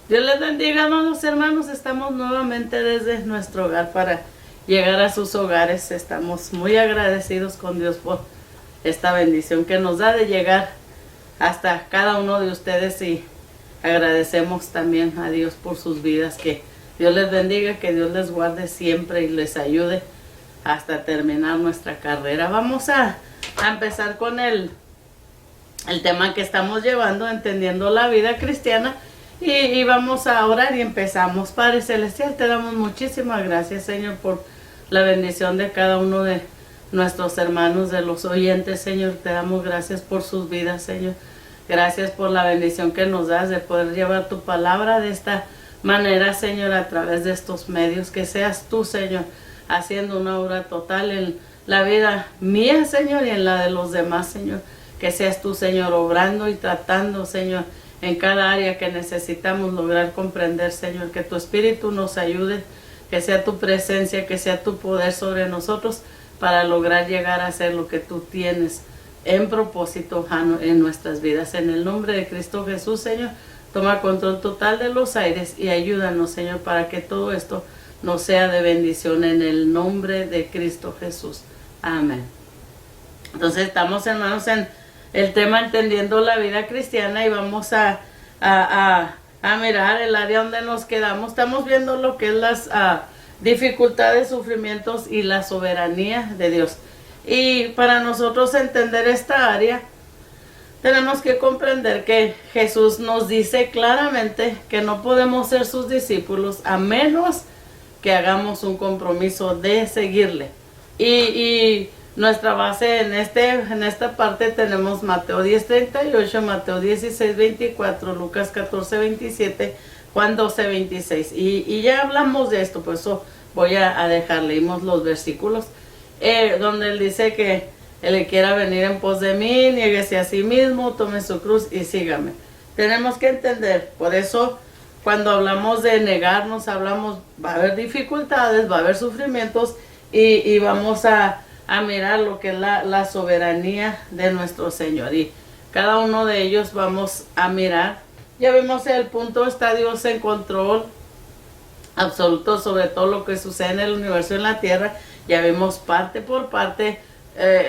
Dios les bendiga, amados hermanos. Estamos nuevamente desde nuestro hogar para llegar a sus hogares. Estamos muy agradecidos con Dios por esta bendición que nos da de llegar hasta cada uno de ustedes, y agradecemos también a Dios por sus vidas. Que Dios les bendiga, que Dios les guarde siempre y les ayude hasta terminar nuestra carrera. Vamos a empezar con el tema que estamos llevando, entendiendo la vida cristiana, y vamos a orar y empezamos. Padre Celestial, te damos muchísimas gracias, Señor, por la bendición de cada uno de nuestros hermanos, de los oyentes, Señor. Te damos gracias por sus vidas, Señor. Gracias por la bendición que nos das de poder llevar tu palabra de esta manera, Señor, a través de estos medios. Que seas tú, Señor, haciendo una obra total en la vida mía, Señor, y en la de los demás, Señor. Que seas tú, Señor, obrando y tratando, Señor, en cada área que necesitamos lograr comprender, Señor. Que tu Espíritu nos ayude, que sea tu presencia, que sea tu poder sobre nosotros para lograr llegar a hacer lo que tú tienes en propósito en nuestras vidas. En el nombre de Cristo Jesús, Señor, toma control total de los aires y ayúdanos, Señor, para que todo esto nos sea de bendición en el nombre de Cristo Jesús. Amén. Entonces estamos, hermanos, en el tema entendiendo la vida cristiana, y vamos a mirar el área donde nos quedamos. Estamos viendo lo que es las dificultades, sufrimientos y la soberanía de Dios. Y para nosotros entender esta área, tenemos que comprender que Jesús nos dice claramente que no podemos ser sus discípulos a menos que hagamos un compromiso de seguirle. Y nuestra base en esta parte tenemos Mateo 10:38, Mateo 16:24, Lucas 14:27, Juan 12:26. Y ya hablamos de esto, por eso voy a dejar, leímos los versículos donde él dice que el que quiera venir en pos de mí, niéguese a sí mismo, tome su cruz y sígame. Tenemos que entender, por eso cuando hablamos de negarnos, va a haber dificultades, va a haber sufrimientos, y vamos a mirar lo que es la soberanía de nuestro Señor, y cada uno de ellos vamos a mirar. Ya vemos el punto, está Dios en control absoluto sobre todo lo que sucede en el universo y en la tierra. Ya vemos parte por parte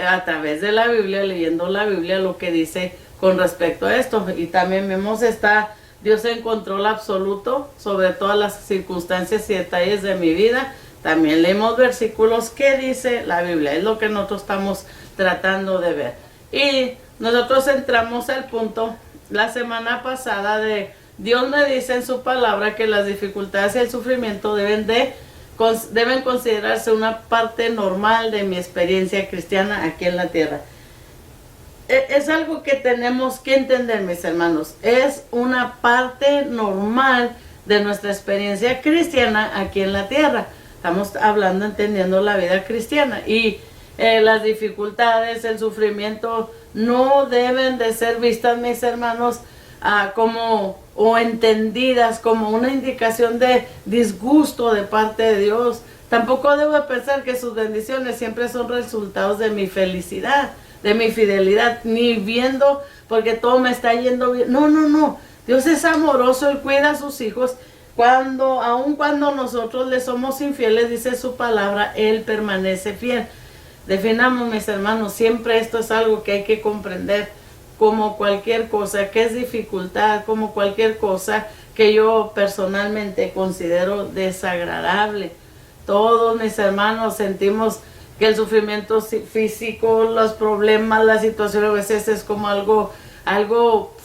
a través de la Biblia, leyendo la Biblia, lo que dice con respecto a esto, y también vemos está Dios en control absoluto sobre todas las circunstancias y detalles de mi vida. También leemos versículos que dice la Biblia, es lo que nosotros estamos tratando de ver. Y nosotros entramos al punto la semana pasada de Dios me dice en su palabra que las dificultades y el sufrimiento deben considerarse una parte normal de mi experiencia cristiana aquí en la tierra. Es algo que tenemos que entender, mis hermanos. Es una parte normal de nuestra experiencia cristiana aquí en la tierra. Estamos hablando, entendiendo la vida cristiana, y las dificultades, el sufrimiento no deben de ser vistas, mis hermanos, o entendidas como una indicación de disgusto de parte de Dios. Tampoco debo pensar que sus bendiciones siempre son resultados de mi felicidad, de mi fidelidad, ni viendo porque todo me está yendo bien. No. Dios es amoroso, Él cuida a sus hijos. Aun cuando nosotros le somos infieles, dice su palabra, Él permanece fiel. Definamos, mis hermanos, siempre esto es algo que hay que comprender. Como cualquier cosa que es dificultad, como cualquier cosa que yo personalmente considero desagradable. Todos, mis hermanos, sentimos que el sufrimiento físico, los problemas, la situación a veces es como algo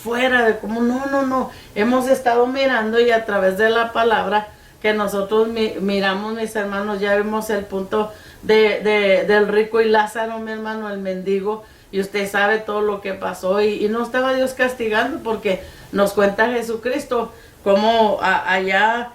fuera de como no. Hemos estado mirando, y a través de la palabra que nosotros miramos, mis hermanos, ya vemos el punto del rico y Lázaro, mi hermano, el mendigo. Y usted sabe todo lo que pasó, y no estaba Dios castigando, porque nos cuenta Jesucristo como allá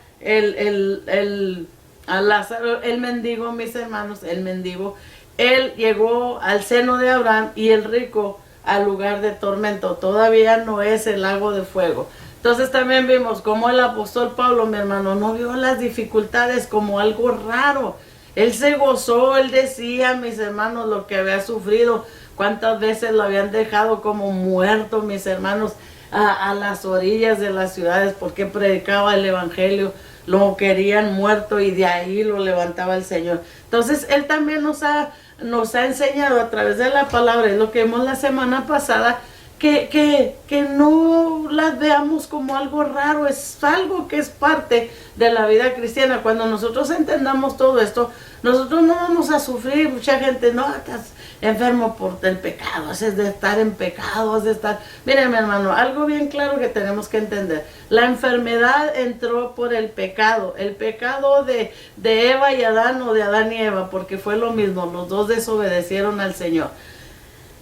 a Lázaro, el mendigo, mis hermanos, el mendigo, él llegó al seno de Abraham, y el rico al lugar de tormento. Todavía no es el lago de fuego. Entonces también vimos como el apóstol Pablo, mi hermano, no vio las dificultades como algo raro. Él se gozó, él decía, mis hermanos, lo que había sufrido, cuántas veces lo habían dejado como muerto, mis hermanos, a las orillas de las ciudades porque predicaba el evangelio, lo querían muerto y de ahí lo levantaba el Señor. Entonces Él también nos ha enseñado a través de la palabra, es lo que vimos la semana pasada, que no las veamos como algo raro, es algo que es parte de la vida cristiana. Cuando nosotros entendamos todo esto, nosotros no vamos a sufrir. Mucha gente, no, estás enfermo por el pecado, es de estar en pecado, es de estar... Miren, mi hermano, algo bien claro que tenemos que entender. La enfermedad entró por el pecado de Eva y Adán, o de Adán y Eva, porque fue lo mismo, los dos desobedecieron al Señor.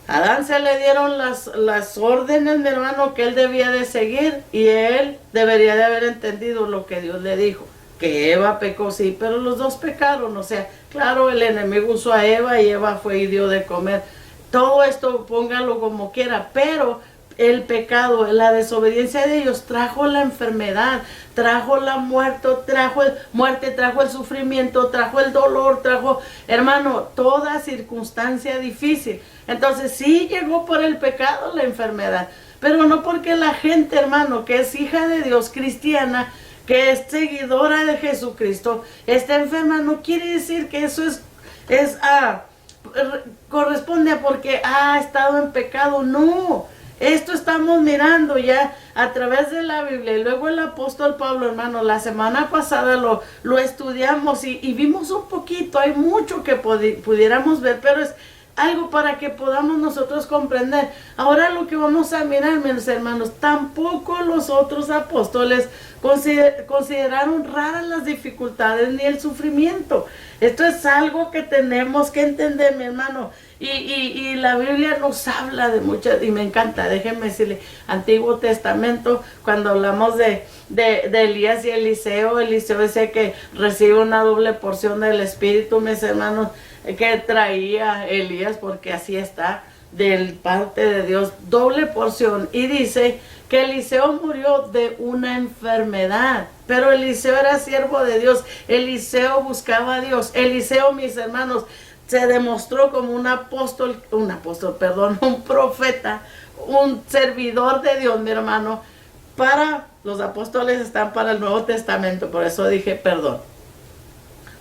A Adán se le dieron las órdenes, mi hermano, que él debía de seguir, y él debería de haber entendido lo que Dios le dijo. Que Eva pecó, sí, pero los dos pecaron. O sea, claro, el enemigo usó a Eva y Eva fue y dio de comer. Todo esto póngalo como quiera, pero el pecado, la desobediencia de ellos trajo la enfermedad, trajo la muerte, trajo el sufrimiento, trajo el dolor, trajo, hermano, toda circunstancia difícil. Entonces sí llegó por el pecado la enfermedad, pero no porque la gente, hermano, que es hija de Dios, cristiana, que es seguidora de Jesucristo, está enferma, no quiere decir que eso corresponde a porque ha estado en pecado. No, esto estamos mirando ya a través de la Biblia. Y luego el apóstol Pablo, hermano, la semana pasada lo estudiamos y vimos un poquito. Hay mucho que pudiéramos ver, pero es algo para que podamos nosotros comprender. Ahora lo que vamos a mirar, mis hermanos, tampoco los otros apóstoles consideraron raras las dificultades ni el sufrimiento. Esto es algo que tenemos que entender, mi hermano. Y la Biblia nos habla de muchas, y me encanta, déjenme decirle, Antiguo Testamento, cuando hablamos de Elías y Eliseo decía que recibe una doble porción del Espíritu, mis hermanos, que traía Elías, porque así está, del parte de Dios, doble porción. Y dice que Eliseo murió de una enfermedad, pero Eliseo era siervo de Dios, Eliseo buscaba a Dios. Eliseo, mis hermanos, se demostró como un profeta, un servidor de Dios, mi hermano. Para los apóstoles están para el Nuevo Testamento, por eso dije perdón.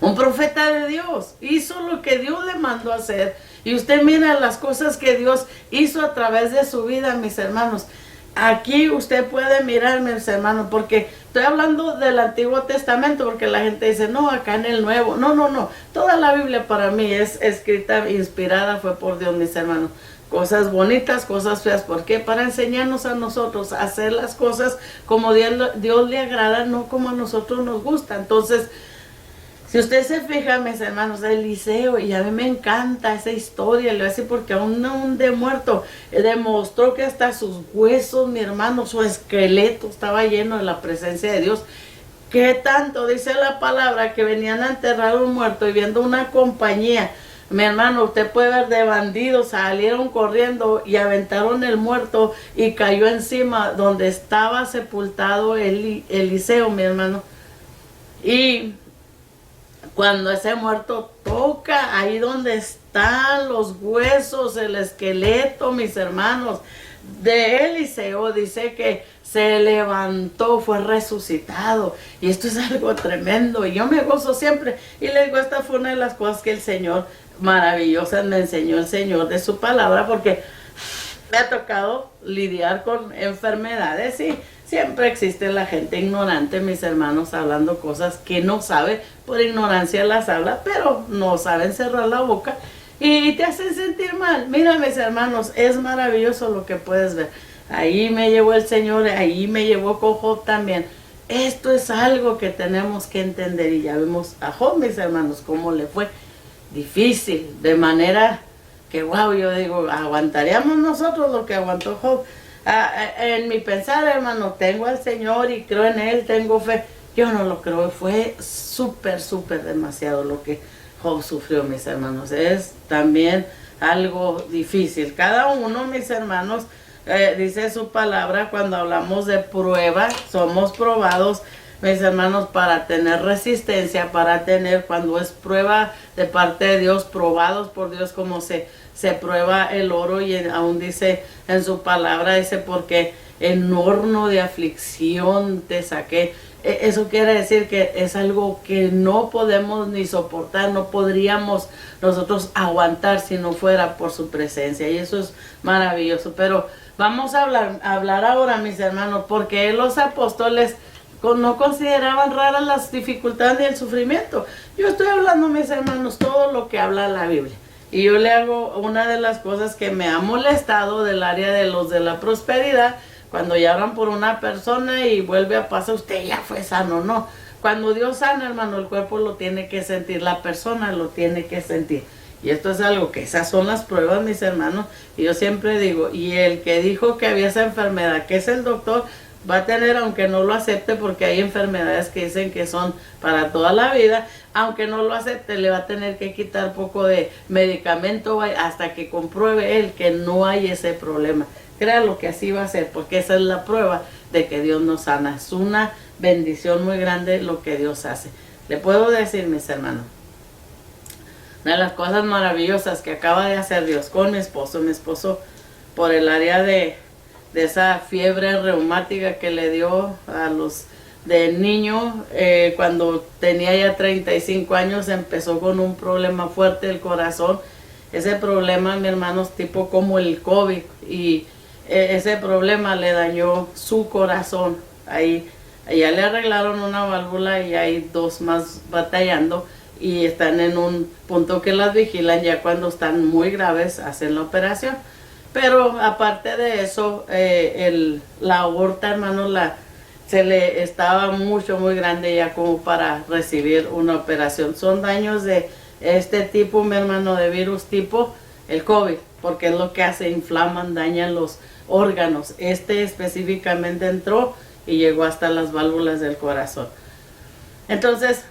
Un profeta de Dios, hizo lo que Dios le mandó a hacer. Y usted mira las cosas que Dios hizo a través de su vida, mis hermanos. Aquí usted puede mirar, mis hermanos, porque estoy hablando del Antiguo Testamento, porque la gente dice, no, acá en el Nuevo. No. Toda la Biblia para mí es escrita, inspirada, fue por Dios, mis hermanos. Cosas bonitas, cosas feas. ¿Por qué? Para enseñarnos a nosotros a hacer las cosas como Dios le agrada, no como a nosotros nos gusta. Entonces, si usted se fija, mis hermanos, de Eliseo, y a mí me encanta esa historia, le voy a decir, porque aún de muerto, demostró que hasta sus huesos, mi hermano, su esqueleto estaba lleno de la presencia de Dios. ¿Qué tanto? Dice la palabra que venían a enterrar a un muerto y viendo una compañía, mi hermano, usted puede ver de bandidos, salieron corriendo y aventaron el muerto y cayó encima donde estaba sepultado Eliseo, mi hermano. Y cuando ese muerto toca ahí donde están los huesos, el esqueleto, mis hermanos, de Eliseo, dice que se levantó, fue resucitado. Y esto es algo tremendo. Y yo me gozo siempre. Y les digo, esta fue una de las cosas que el Señor, maravillosas, me enseñó el Señor de su palabra, porque me ha tocado lidiar con enfermedades y siempre existe la gente ignorante, mis hermanos, hablando cosas que no sabe, por ignorancia las habla, pero no saben cerrar la boca y te hacen sentir mal. Mira, mis hermanos, es maravilloso lo que puedes ver. Ahí me llevó el Señor, ahí me llevó con Job también. Esto es algo que tenemos que entender, y ya vimos a Job, mis hermanos, cómo le fue difícil, de manera que, wow, yo digo, ¿aguantaríamos nosotros lo que aguantó Job? En mi pensar, hermano, tengo al Señor y creo en Él, tengo fe. Yo no lo creo, fue súper demasiado lo que Job sufrió, mis hermanos. Es también algo difícil. Cada uno, mis hermanos, dice su palabra, cuando hablamos de prueba, somos probados, mis hermanos, para tener resistencia, para tener, cuando es prueba de parte de Dios, probados por Dios, como se se prueba el oro y aún dice en su palabra, dice, porque en horno de aflicción te saqué. Eso quiere decir que es algo que no podemos ni soportar, no podríamos nosotros aguantar si no fuera por su presencia, y eso es maravilloso. Pero vamos a hablar ahora, mis hermanos, porque los apóstoles no consideraban raras las dificultades ni el sufrimiento. Yo estoy hablando, mis hermanos, todo lo que habla la Biblia. Y yo le hago una de las cosas que me ha molestado del área de los de la prosperidad, cuando lloran por una persona y vuelve a pasar, usted ya fue sano, no. Cuando Dios sana, hermano, el cuerpo lo tiene que sentir, la persona lo tiene que sentir. Y esto es algo que esas son las pruebas, mis hermanos. Y yo siempre digo, y el que dijo que había esa enfermedad, que es el doctor, va a tener, aunque no lo acepte, porque hay enfermedades que dicen que son para toda la vida, aunque no lo acepte, le va a tener que quitar poco de medicamento hasta que compruebe él que no hay ese problema. Créalo que así va a ser, porque esa es la prueba de que Dios nos sana. Es una bendición muy grande lo que Dios hace. Le puedo decir, mis hermanos, una de las cosas maravillosas que acaba de hacer Dios con mi esposo por el área de esa fiebre reumática que le dio a los de niño, cuando tenía ya 35 años, empezó con un problema fuerte del corazón. Ese problema, mis hermanos, tipo como el COVID, y ese problema le dañó su corazón. Ahí ya le arreglaron una válvula y hay dos más batallando, y están en un punto que las vigilan. Ya cuando están muy graves hacen la operación. Pero aparte de eso, la aorta, hermano, se le estaba muy grande ya como para recibir una operación. Son daños de este tipo, mi hermano, de virus tipo el COVID, porque es lo que hace, inflaman, dañan los órganos. Específicamente entró y llegó hasta las válvulas del corazón. Entonces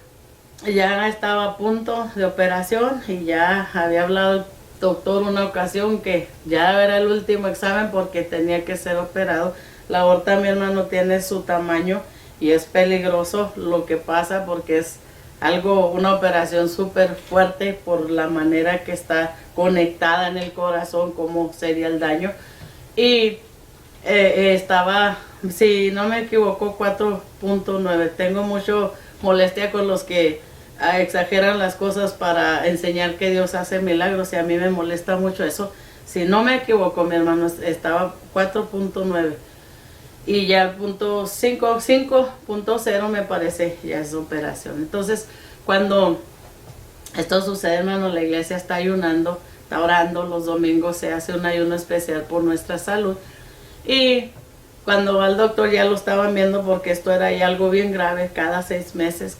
ya estaba a punto de operación, y ya había hablado el doctor una ocasión que ya era el último examen porque tenía que ser operado. La aorta, mi hermano, tiene su tamaño y es peligroso lo que pasa, porque es una operación súper fuerte por la manera que está conectada en el corazón, cómo sería el daño. Y estaba, si no me equivoco, 4.9. Tengo mucho molestia con los que exageran las cosas para enseñar que Dios hace milagros, y a mí me molesta mucho eso. Si no me equivoco, mi hermano, estaba 4.9, y ya el punto 5.0 me parece ya es operación. Entonces, cuando esto sucede, hermano, la iglesia está ayunando, está orando. Los domingos se hace un ayuno especial por nuestra salud, y cuando va al doctor ya lo estaban viendo, porque esto era ya algo bien grave. Cada 6 meses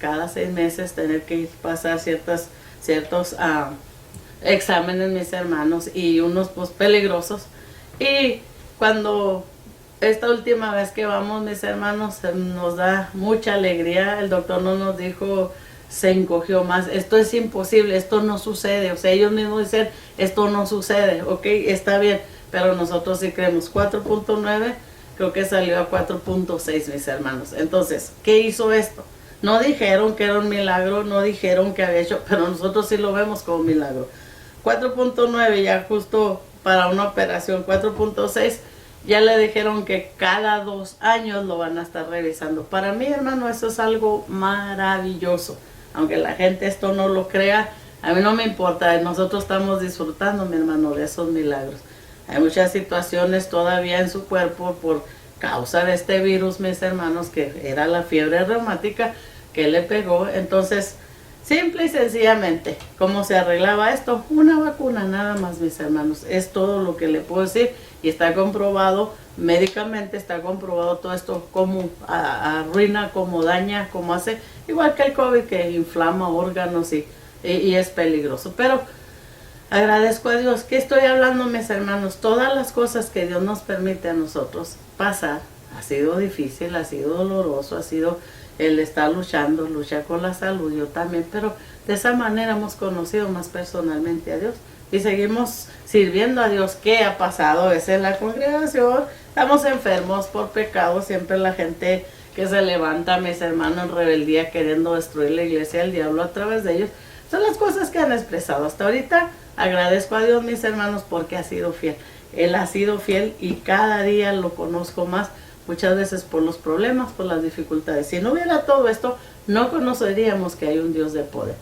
tener que pasar ciertos exámenes, mis hermanos, y unos pues peligrosos. Y cuando esta última vez que vamos, mis hermanos, nos da mucha alegría. El doctor no nos dijo, se encogió más, esto es imposible, esto no sucede. O sea, ellos mismos dicen, esto no sucede, ok, está bien, pero nosotros sí creemos. 4.9, creo que salió a 4.6, mis hermanos. Entonces, ¿qué hizo esto? No dijeron que era un milagro, no dijeron que había hecho, pero nosotros sí lo vemos como milagro. 4.9 ya justo para una operación. 4.6 ya le dijeron que cada 2 años lo van a estar revisando. Para mí, hermano, eso es algo maravilloso. Aunque la gente esto no lo crea, a mí no me importa. Nosotros estamos disfrutando, mi hermano, de esos milagros. Hay muchas situaciones todavía en su cuerpo por causa de este virus, mis hermanos, que era la fiebre reumática que le pegó. Entonces, simple y sencillamente, ¿cómo se arreglaba esto? Una vacuna, nada más, mis hermanos. Es todo lo que le puedo decir, y está comprobado médicamente, está comprobado todo esto, cómo arruina, cómo daña, cómo hace, igual que el COVID, que inflama órganos y es peligroso. Pero agradezco a Dios. ¿Qué estoy hablando, mis hermanos? Todas las cosas que Dios nos permite a nosotros pasar, ha sido difícil, ha sido doloroso, ha sido el estar lucha con la salud, yo también, pero de esa manera hemos conocido más personalmente a Dios y seguimos sirviendo a Dios. ¿Qué ha pasado? Es en la congregación, estamos enfermos por pecado, siempre la gente que se levanta, mis hermanos, en rebeldía, queriendo destruir la iglesia del diablo a través de ellos, son las cosas que han expresado hasta ahorita. agradezco a Dios, mis hermanos, porque ha sido fiel. Él ha sido fiel y cada día lo conozco más, muchas veces por los problemas, por las dificultades. Si no hubiera todo esto, no conoceríamos que hay un Dios de poder.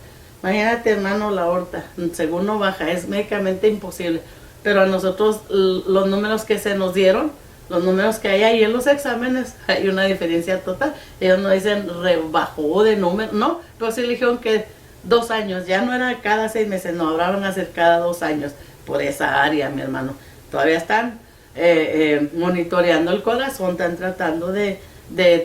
Imagínate, hermano, la aorta, según no baja, es médicamente imposible. Pero a nosotros los números que se nos dieron, los números que hay ahí en los exámenes, hay una diferencia total. Ellos no dicen rebajó de número, no, pero sí dijeron que 2 años, ya no era cada 6 meses, no, ahora van a ser cada 2 años por esa área, mi hermano. Todavía están monitoreando el corazón, están tratando de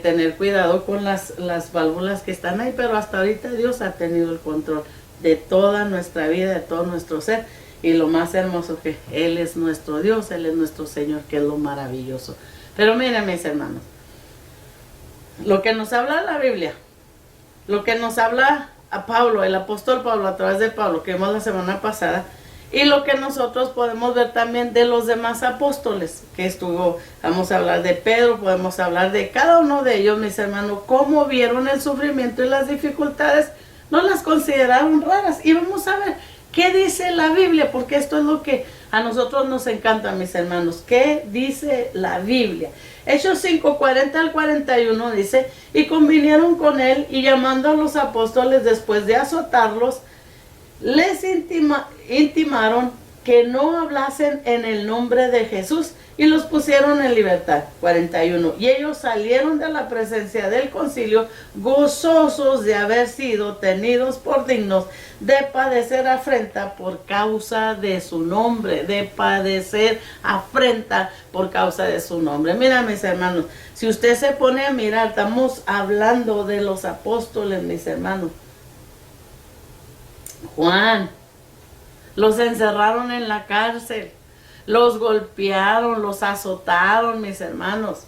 tener cuidado con las válvulas que están ahí, pero hasta ahorita Dios ha tenido el control de toda nuestra vida, de todo nuestro ser. Y lo más hermoso que Él es nuestro Dios, Él es nuestro Señor, que es lo maravilloso. Pero miren, mis hermanos, lo que nos habla la Biblia, lo que nos habla a Pablo, el apóstol Pablo, a través de Pablo, que vimos la semana pasada, y lo que nosotros podemos ver también de los demás apóstoles, que estuvo, vamos a hablar de Pedro, podemos hablar de cada uno de ellos, mis hermanos, cómo vieron el sufrimiento y las dificultades, no las consideraron raras. Y vamos a ver qué dice la Biblia, porque esto es lo que a nosotros nos encanta, mis hermanos. ¿Qué dice la Biblia? Hechos 5, 40 al 41 dice, y convinieron con él, y llamando a los apóstoles después de azotarlos, les intimaron que no hablasen en el nombre de Jesús y los pusieron en libertad. 41. Y ellos salieron de la presencia del concilio gozosos de haber sido tenidos por dignos de padecer afrenta por causa de su nombre, de padecer afrenta por causa de su nombre. Mira, mis hermanos, si usted se pone a mirar, estamos hablando de los apóstoles, mis hermanos. Juan, los encerraron en la cárcel, los golpearon, los azotaron, mis hermanos,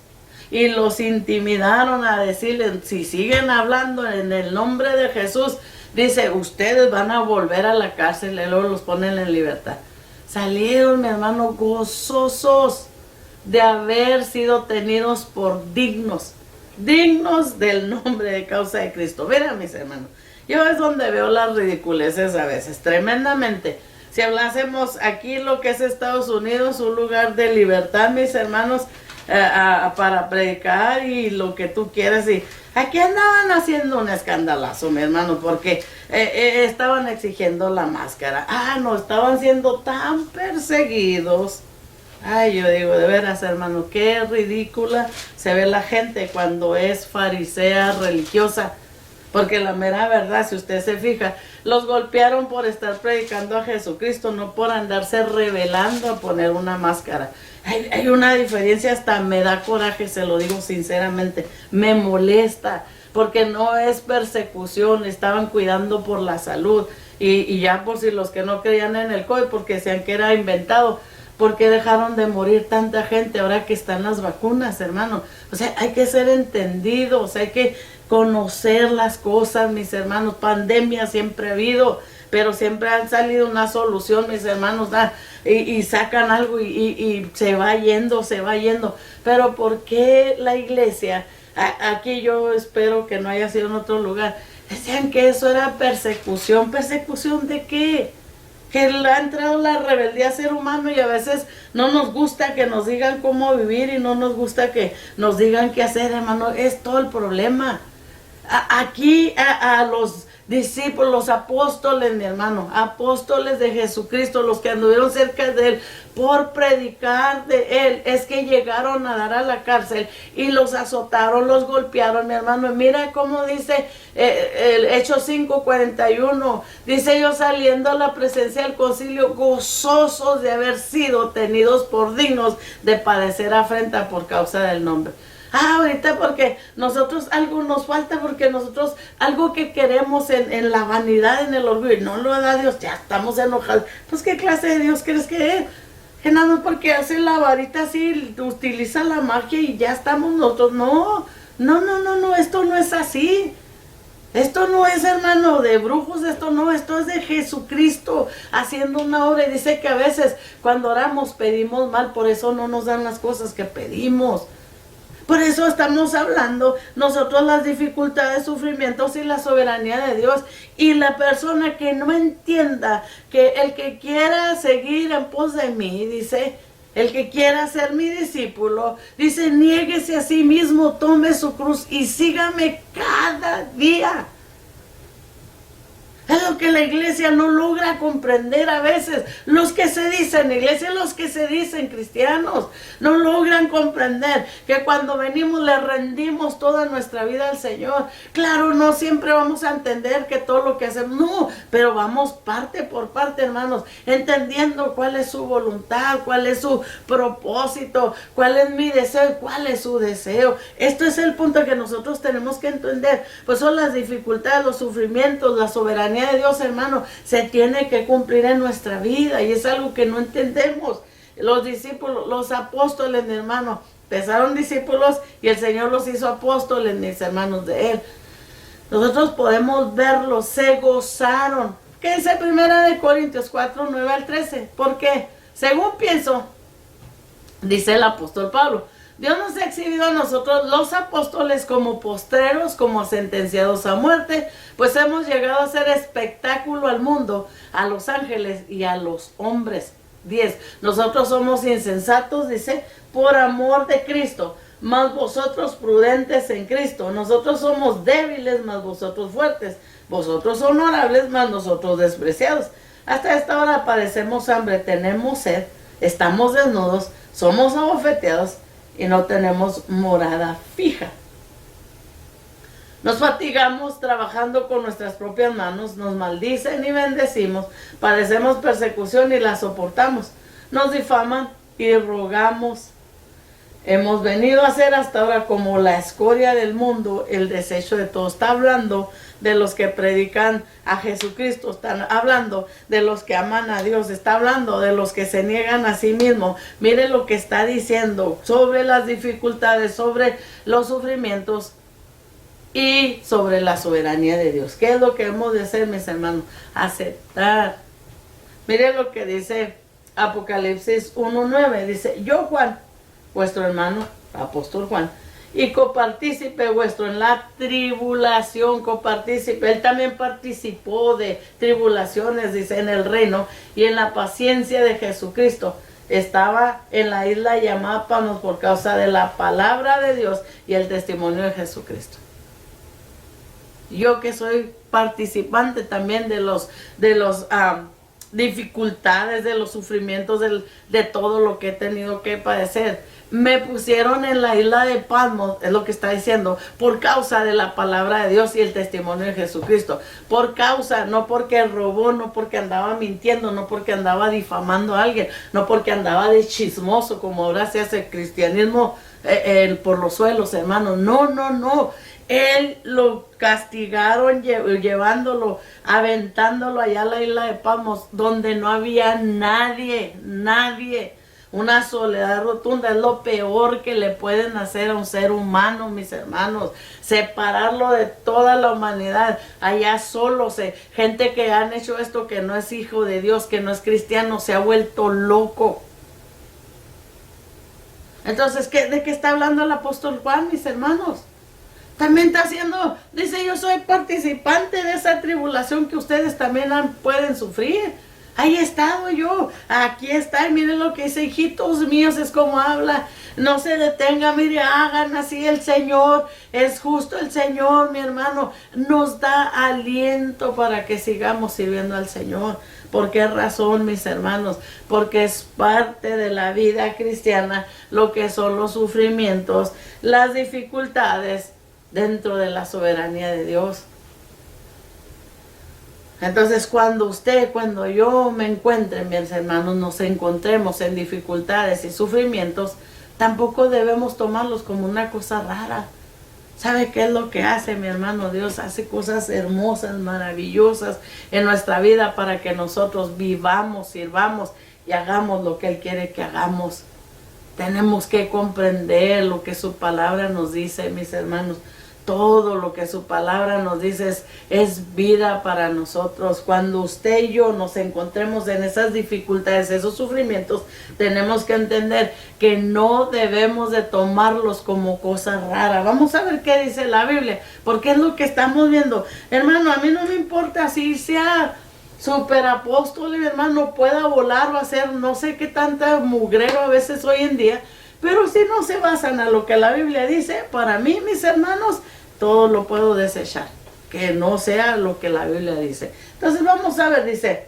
y los intimidaron a decirles, si siguen hablando en el nombre de Jesús, dice, ustedes van a volver a la cárcel, y luego los ponen en libertad. Salieron, mi hermano, gozosos de haber sido tenidos por dignos del nombre de causa de Cristo. Mira, mis hermanos, yo es donde veo las ridiculeces a veces, tremendamente. Si hablásemos aquí lo que es Estados Unidos, un lugar de libertad, mis hermanos, para predicar y lo que tú quieras. Y aquí andaban haciendo un escandalazo, mi hermano, porque estaban exigiendo la máscara. No, estaban siendo tan perseguidos. Ay, yo digo, de veras, hermano, qué ridícula se ve la gente cuando es farisea religiosa. Porque la mera verdad, si usted se fija, los golpearon por estar predicando a Jesucristo, no por andarse revelando a poner una máscara. Hay una diferencia, hasta me da coraje, se lo digo sinceramente, me molesta, porque no es persecución, estaban cuidando por la salud. Y ya por si los que no creían en el COVID, porque decían que era inventado, ¿por qué dejaron de morir tanta gente ahora que están las vacunas, hermano? O sea, hay que ser entendidos, hay que conocer las cosas, mis hermanos. Pandemia siempre ha habido, pero siempre han salido una solución, mis hermanos, y sacan algo y se va yendo. Pero ¿por qué la iglesia, aquí yo espero que no haya sido en otro lugar, decían que eso era persecución? ¿Persecución de qué? Que ha entrado la rebeldía a ser humano y a veces no nos gusta que nos digan cómo vivir y no nos gusta que nos digan qué hacer, hermano. Es todo el problema. Aquí a los discípulos, los apóstoles, mi hermano, apóstoles de Jesucristo, los que anduvieron cerca de él por predicar de él, es que llegaron a dar a la cárcel y los azotaron, los golpearon, mi hermano. Y mira cómo dice el Hechos 5, 41, dice, ellos saliendo a la presencia del concilio gozosos de haber sido tenidos por dignos de padecer afrenta por causa del nombre. Ahorita porque nosotros algo nos falta, porque nosotros algo que queremos en la vanidad, en el orgullo, y no lo da Dios, ya estamos enojados. Pues ¿qué clase de Dios crees que es? Que nada más porque hace la varita así, utiliza la magia y ya estamos nosotros. No, esto no es así. Esto no es, hermano, de brujos, esto es de Jesucristo haciendo una obra. Y dice que a veces cuando oramos pedimos mal, por eso no nos dan las cosas que pedimos. Por eso estamos hablando nosotros las dificultades, sufrimientos y la soberanía de Dios. Y la persona que no entienda que el que quiera seguir en pos de mí, dice, el que quiera ser mi discípulo, dice, niéguese a sí mismo, tome su cruz y sígame cada día. Es lo que la iglesia no logra comprender a veces. Los que se dicen iglesia, los que se dicen cristianos, no logran comprender que cuando venimos le rendimos toda nuestra vida al Señor. Claro, no siempre vamos a entender que todo lo que hacemos, no, pero vamos parte por parte, hermanos, entendiendo cuál es su voluntad, cuál es su propósito, cuál es mi deseo y cuál es su deseo. Esto es el punto que nosotros tenemos que entender. Pues son las dificultades, los sufrimientos, la soberanía de Dios, hermano, se tiene que cumplir en nuestra vida y es algo que no entendemos. Los discípulos, los apóstoles, mi hermano, empezaron discípulos y el Señor los hizo apóstoles, mis hermanos de Él. Nosotros podemos verlos, se gozaron. ¿Qué dice 1 Corintios 4, 9 al 13? Porque, según pienso, dice el apóstol Pablo, Dios nos ha exhibido a nosotros los apóstoles como postreros, como sentenciados a muerte, pues hemos llegado a ser espectáculo al mundo, a los ángeles y a los hombres. 10. Nosotros somos insensatos, dice, por amor de Cristo, mas vosotros prudentes en Cristo. Nosotros somos débiles, mas vosotros fuertes. Vosotros honorables, mas nosotros despreciados. Hasta esta hora padecemos hambre, tenemos sed, estamos desnudos, somos abofeteados y no tenemos morada fija. Nos fatigamos trabajando con nuestras propias manos, nos maldicen y bendecimos, padecemos persecución y la soportamos, nos difaman y rogamos. Hemos venido a ser hasta ahora como la escoria del mundo, el desecho de todos. Está hablando de los que predican a Jesucristo, están hablando de los que aman a Dios, está hablando de los que se niegan a sí mismos. Mire lo que está diciendo sobre las dificultades, sobre los sufrimientos y sobre la soberanía de Dios. ¿Qué es lo que hemos de hacer, mis hermanos? Aceptar. Mire lo que dice Apocalipsis 1:9. Dice, yo Juan, vuestro hermano, apóstol Juan, y copartícipe vuestro en la tribulación, copartícipe. Él también participó de tribulaciones, dice, en el reino y en la paciencia de Jesucristo. Estaba en la isla llamada Patmos por causa de la palabra de Dios y el testimonio de Jesucristo. Yo que soy participante también de los dificultades, de los sufrimientos, de todo lo que he tenido que padecer. Me pusieron en la isla de Patmos, es lo que está diciendo, por causa de la palabra de Dios y el testimonio de Jesucristo. Por causa, no porque robó, no porque andaba mintiendo, no porque andaba difamando a alguien, no porque andaba de chismoso, como ahora se hace el cristianismo por los suelos, hermanos. No, no, no. Él lo castigaron llevándolo, aventándolo allá a la isla de Patmos, donde no había nadie, nadie. Una soledad rotunda es lo peor que le pueden hacer a un ser humano, mis hermanos. Separarlo de toda la humanidad, allá solo. Gente que han hecho esto, que no es hijo de Dios, que no es cristiano, se ha vuelto loco. Entonces, ¿de qué está hablando el apóstol Juan, mis hermanos? También está haciendo, dice, yo soy participante de esa tribulación que ustedes también pueden sufrir. Ahí he estado yo, aquí está, y miren lo que dice, hijitos míos, es como habla, no se detenga, mire, hagan así el Señor, es justo el Señor, mi hermano, nos da aliento para que sigamos sirviendo al Señor. ¿Por qué razón, mis hermanos? Porque es parte de la vida cristiana lo que son los sufrimientos, las dificultades dentro de la soberanía de Dios. Entonces, cuando yo me encuentre, mis hermanos, nos encontremos en dificultades y sufrimientos, tampoco debemos tomarlos como una cosa rara. ¿Sabe qué es lo que hace, mi hermano? Dios hace cosas hermosas, maravillosas en nuestra vida para que nosotros vivamos, sirvamos y hagamos lo que Él quiere que hagamos. Tenemos que comprender lo que su palabra nos dice, mis hermanos. todo lo que su palabra nos dice es vida para nosotros. Cuando usted y yo nos encontremos en esas dificultades, esos sufrimientos, tenemos que entender que no debemos de tomarlos como cosas raras. Vamos a ver qué dice la Biblia, porque es lo que estamos viendo. Hermano, a mí no me importa si sea super apóstol, hermano, pueda volar o hacer no sé qué tanta mugrero a veces hoy en día, pero si no se basan a lo que la Biblia dice, para mí, mis hermanos, todo lo puedo desechar, que no sea lo que la Biblia dice. Entonces vamos a ver, dice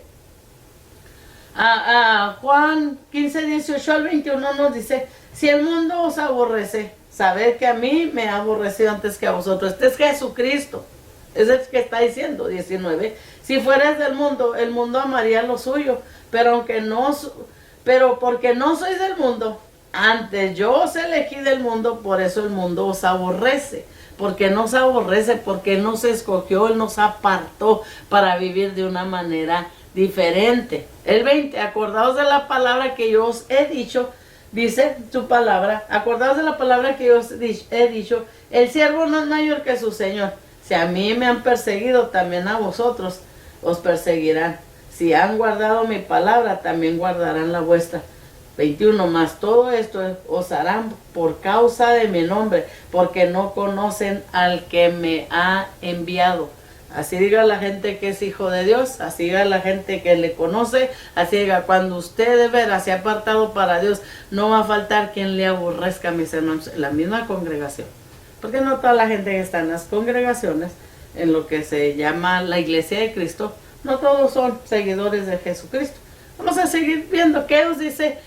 Juan 15, 18 al 21 nos dice: si el mundo os aborrece, sabed que a mí me ha aborrecido antes que a vosotros. Este es Jesucristo, es el que está diciendo. 19, si fueres del mundo, el mundo amaría lo suyo, pero porque no sois del mundo, antes yo os elegí del mundo, por eso el mundo os aborrece. Porque nos aborrece, porque nos escogió, Él nos apartó para vivir de una manera diferente. El 20, acordaos de la palabra que yo os he dicho, dice su palabra, acordaos de la palabra que yo os he dicho, el siervo no es mayor que su Señor. Si a mí me han perseguido, también a vosotros os perseguirán. Si han guardado mi palabra, también guardarán la vuestra. 21, más todo esto os harán por causa de mi nombre, porque no conocen al que me ha enviado. Así diga la gente que es hijo de Dios, así diga la gente que le conoce, así diga, cuando usted de veras se ha apartado para Dios, no va a faltar quien le aborrezca, mis hermanos, en la misma congregación. Porque no toda la gente que está en las congregaciones, en lo que se llama la iglesia de Cristo, no todos son seguidores de Jesucristo. Vamos a seguir viendo qué nos dice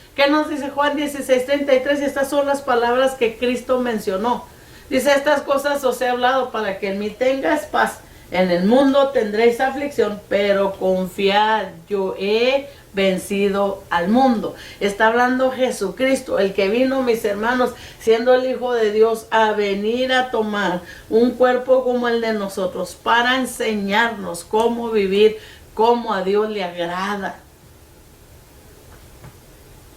Juan 16:33, y estas son las palabras que Cristo mencionó. Dice: estas cosas os he hablado para que en mí tengáis paz. En el mundo tendréis aflicción, pero confiad, yo he vencido al mundo. Está hablando Jesucristo, el que vino, mis hermanos, siendo el Hijo de Dios, a venir a tomar un cuerpo como el de nosotros, para enseñarnos cómo vivir, cómo a Dios le agrada.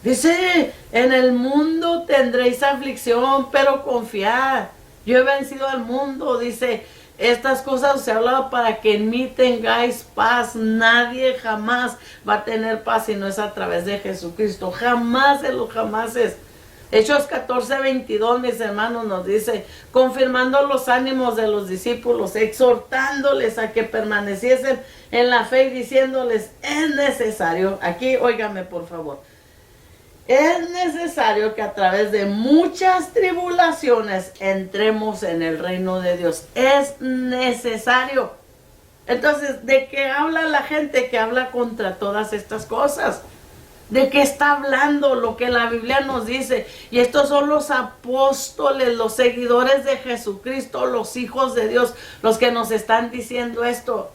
Dice: en el mundo tendréis aflicción, pero confiad, yo he vencido al mundo. Dice: estas cosas os he hablado para que en mí tengáis paz. Nadie jamás va a tener paz si no es a través de Jesucristo. Jamás de los jamases. Hechos 14:22, mis hermanos, nos dice: confirmando los ánimos de los discípulos, exhortándoles a que permaneciesen en la fe y diciéndoles: es necesario, aquí óigame por favor, es necesario que a través de muchas tribulaciones entremos en el reino de Dios. Es necesario. Entonces, ¿de qué habla la gente que habla contra todas estas cosas? ¿De qué está hablando? Lo que la Biblia nos dice. Y estos son los apóstoles, los seguidores de Jesucristo, los hijos de Dios, los que nos están diciendo esto.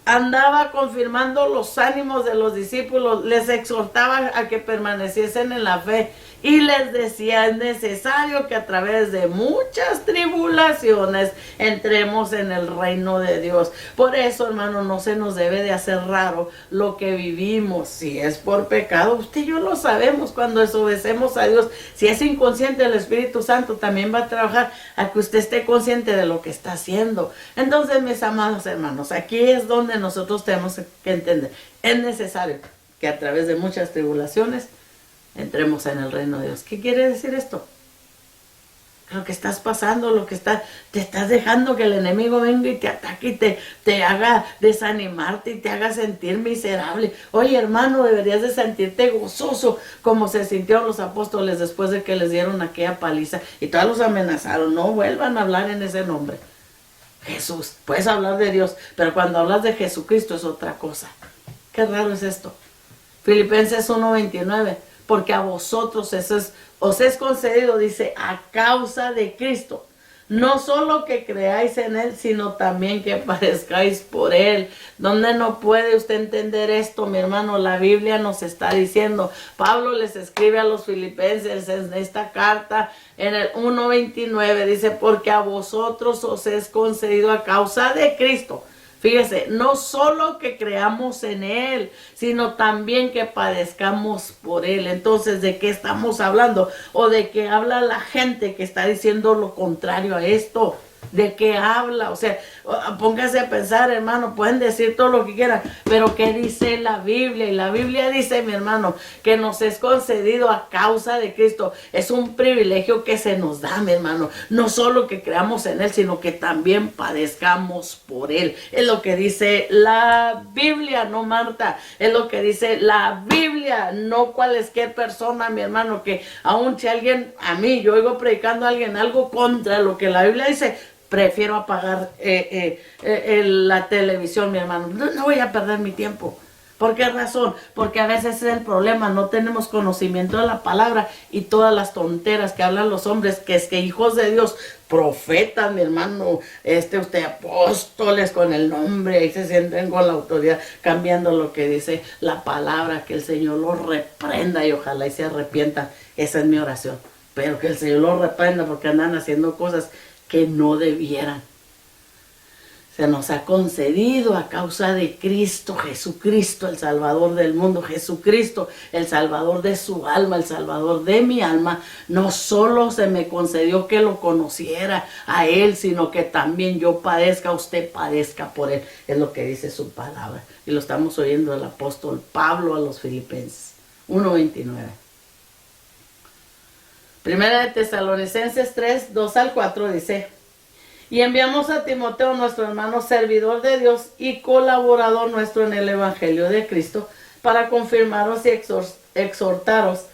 Andaba confirmando los ánimos de los discípulos, les exhortaba a que permaneciesen en la fe y les decía: es necesario que a través de muchas tribulaciones entremos en el reino de Dios. Por eso, hermano, no se nos debe de hacer raro lo que vivimos. Si es por pecado, usted y yo lo sabemos. Cuando desobedecemos a Dios, si es inconsciente, el Espíritu Santo también va a trabajar a que usted esté consciente de lo que está haciendo. Entonces, mis amados hermanos, aquí es donde nosotros tenemos que entender: es necesario que a través de muchas tribulaciones entremos en el reino de Dios. ¿Qué quiere decir esto? Lo que estás pasando, te estás dejando que el enemigo venga y te ataque y te haga desanimarte y te haga sentir miserable. Oye, hermano, deberías de sentirte gozoso como se sintieron los apóstoles después de que les dieron aquella paliza y todos los amenazaron: no vuelvan a hablar en ese nombre. Jesús, puedes hablar de Dios, pero cuando hablas de Jesucristo es otra cosa. Qué raro es esto. Filipenses 1:29, porque a vosotros os es concedido, dice, a causa de Cristo, no solo que creáis en Él, sino también que padezcáis por Él. ¿Dónde no puede usted entender esto, mi hermano? La Biblia nos está diciendo. Pablo les escribe a los filipenses en esta carta, en el 1:29, dice: porque a vosotros os es concedido a causa de Cristo. Fíjese, no solo que creamos en Él, sino también que padezcamos por Él. Entonces, ¿de qué estamos hablando? ¿O de qué habla la gente que está diciendo lo contrario a esto? ¿De qué habla? O sea, póngase a pensar, hermano, pueden decir todo lo que quieran, pero ¿qué dice la Biblia? Y la Biblia dice, mi hermano, que nos es concedido a causa de Cristo. Es un privilegio que se nos da, mi hermano. No solo que creamos en Él, sino que también padezcamos por Él. Es lo que dice la Biblia, no Marta. Es lo que dice la Biblia, no cualquier persona, mi hermano, que aun si alguien, a mí, yo oigo predicando a alguien algo contra lo que la Biblia dice, prefiero apagar la televisión, mi hermano. No voy a perder mi tiempo. ¿Por qué razón? Porque a veces es el problema, no tenemos conocimiento de la palabra y todas las tonteras que hablan los hombres, que es que hijos de Dios, profetas, mi hermano, usted apóstoles con el nombre, ahí se sienten con la autoridad, cambiando lo que dice la palabra, que el Señor los reprenda y ojalá y se arrepientan. Esa es mi oración. Pero que el Señor los reprenda porque andan haciendo cosas que no debieran. Se nos ha concedido a causa de Cristo, Jesucristo, el Salvador del mundo, Jesucristo, el Salvador de su alma, el Salvador de mi alma. No solo se me concedió que lo conociera a Él, sino que también yo padezca, usted padezca por Él. Es lo que dice su palabra. Y lo estamos oyendo del apóstol Pablo a los Filipenses. 1:29. Primera de Tesalonicenses 3, 2 al 4 dice: y enviamos a Timoteo, nuestro hermano, servidor de Dios y colaborador nuestro en el Evangelio de Cristo, para confirmaros y exhortaros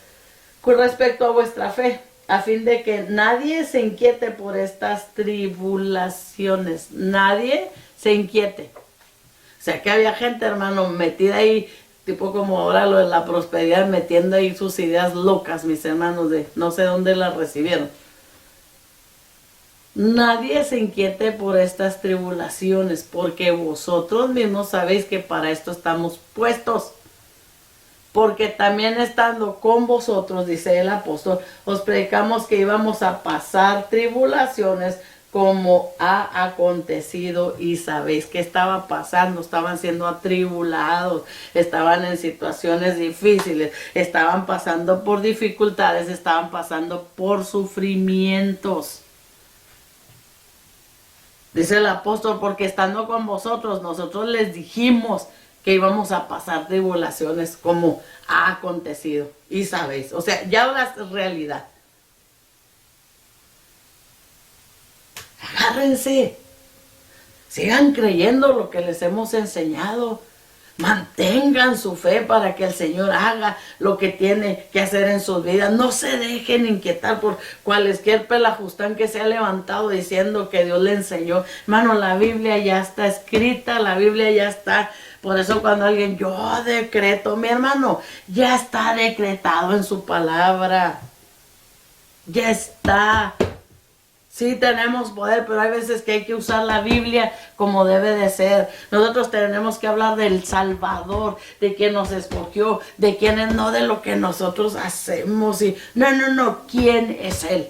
con respecto a vuestra fe, a fin de que nadie se inquiete por estas tribulaciones. Nadie se inquiete. O sea, que había gente, hermano, metida ahí, tipo como ahora lo de la prosperidad, metiendo ahí sus ideas locas, mis hermanos, de no sé dónde las recibieron. Nadie se inquiete por estas tribulaciones, porque vosotros mismos sabéis que para esto estamos puestos. Porque también estando con vosotros, dice el apóstol, os predicamos que íbamos a pasar tribulaciones como ha acontecido, y sabéis que estaba pasando. Estaban siendo atribulados, estaban en situaciones difíciles, estaban pasando por dificultades, estaban pasando por sufrimientos. Dice el apóstol, porque estando con vosotros, nosotros les dijimos que íbamos a pasar tribulaciones como ha acontecido. Y sabéis, o sea, ya ahora es realidad. Agárrense, sigan creyendo lo que les hemos enseñado. Mantengan su fe para que el Señor haga lo que tiene que hacer en sus vidas. No se dejen inquietar por cualquier pelajustán que se ha levantado diciendo que Dios le enseñó. Hermano, la Biblia ya está escrita, la Biblia ya está. Por eso cuando alguien, yo decreto, mi hermano, ya está decretado en su palabra. Ya está. Sí tenemos poder, pero hay veces que hay que usar la Biblia como debe de ser. Nosotros tenemos que hablar del Salvador, de quien nos escogió, de quién es, no de lo que nosotros hacemos. Y no, ¿quién es Él?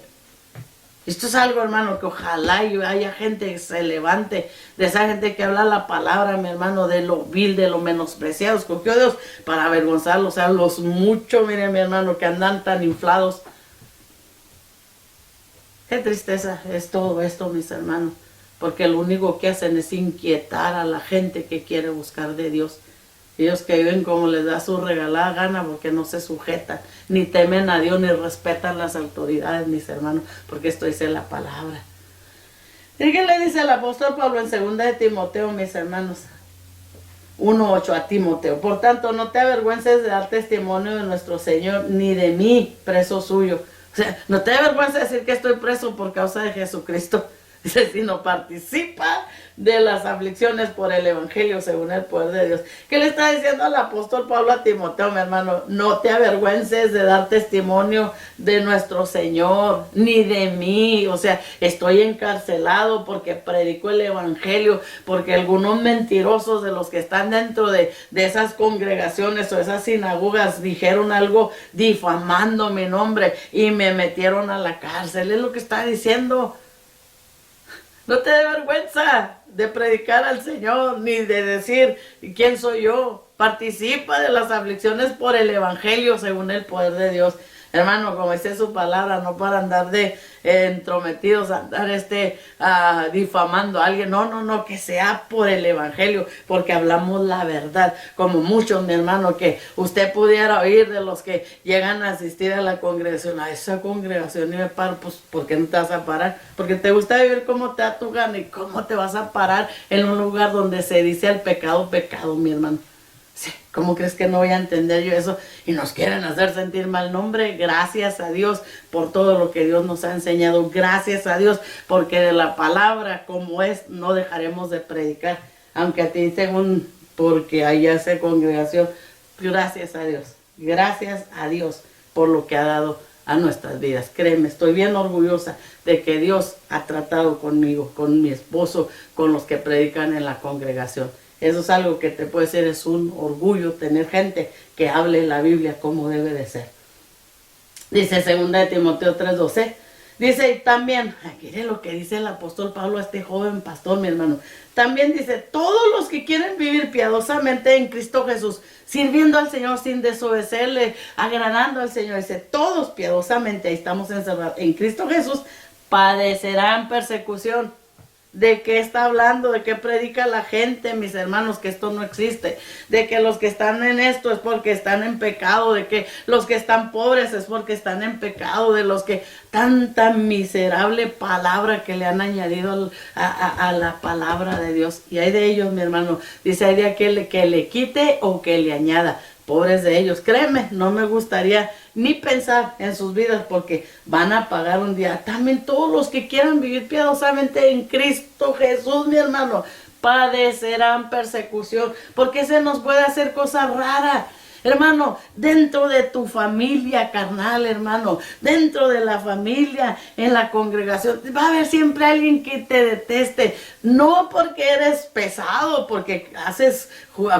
Esto es algo, hermano, que ojalá y haya gente que se levante, de esa gente que habla la palabra, mi hermano, de lo vil, de lo menospreciado. Escogió Dios para avergonzarlos, o sea, los muchos, miren, mi hermano, que andan tan inflados. Qué tristeza es todo esto, mis hermanos, porque lo único que hacen es inquietar a la gente que quiere buscar de Dios. Ellos que viven como les da su regalada gana, porque no se sujetan, ni temen a Dios, ni respetan las autoridades, mis hermanos, porque esto dice la palabra. ¿Y qué le dice el apóstol Pablo en 2 de Timoteo, mis hermanos? 1:8 a Timoteo. Por tanto, no te avergüences de dar testimonio de nuestro Señor, ni de mí, preso suyo. O sea, no te avergüences de decir que estoy preso por causa de Jesucristo. Dice, sino participa de las aflicciones por el Evangelio según el poder de Dios. ¿Qué le está diciendo el apóstol Pablo a Timoteo, mi hermano? No te avergüences de dar testimonio de nuestro Señor, ni de mí. O sea, estoy encarcelado porque predico el Evangelio, porque algunos mentirosos de los que están dentro de esas congregaciones o esas sinagogas dijeron algo difamando mi nombre y me metieron a la cárcel. Es lo que está diciendo. No te dé vergüenza de predicar al Señor, ni de decir quién soy yo. Participa de las aflicciones por el Evangelio según el poder de Dios. hermano, como dice su palabra, no para andar de entrometidos, andar difamando a alguien. No, no, no, que sea por el evangelio, porque hablamos la verdad. Como muchos, mi hermano, que usted pudiera oír de los que llegan a asistir a la congregación, a esa congregación, y me paro. Pues, ¿por qué no te vas a parar? Porque te gusta vivir como te da tu gana. ¿Y cómo te vas a parar en un lugar donde se dice al pecado, pecado, mi hermano? Sí, ¿cómo crees que no voy a entender yo eso? Y nos quieren hacer sentir mal. Nombre, gracias a Dios por todo lo que Dios nos ha enseñado. Gracias a Dios, porque de la palabra como es, no dejaremos de predicar. Aunque a ti dicen porque allá hace congregación. Gracias a Dios. Gracias a Dios por lo que ha dado a nuestras vidas. Créeme, estoy bien orgullosa de que Dios ha tratado conmigo, con mi esposo, con los que predican en la congregación. Eso es algo que te puede decir, es un orgullo tener gente que hable la Biblia como debe de ser. Dice 2 Timoteo 3:12. Dice, y también, mire lo que dice el apóstol Pablo a este joven pastor, mi hermano. También dice, todos los que quieren vivir piadosamente en Cristo Jesús, sirviendo al Señor sin desobedecerle, agradando al Señor, dice, todos piadosamente, ahí estamos encerrados en Cristo Jesús, padecerán persecución. ¿De qué está hablando? ¿De qué predica la gente, mis hermanos? Que esto no existe. De que los que están en esto es porque están en pecado. De que los que están pobres es porque están en pecado. De los que tanta miserable palabra que le han añadido a la palabra de Dios. Y hay de ellos, mi hermano. Dice, hay de aquel que le quite o que le añada. Pobres de ellos. Créeme, no me gustaría ni pensar en sus vidas, porque van a pagar un día. También todos los que quieran vivir piadosamente en Cristo Jesús, mi hermano, padecerán persecución, porque se nos puede hacer cosas raras. Hermano, dentro de tu familia carnal, hermano, dentro de la familia, en la congregación, va a haber siempre alguien que te deteste. No porque eres pesado, porque haces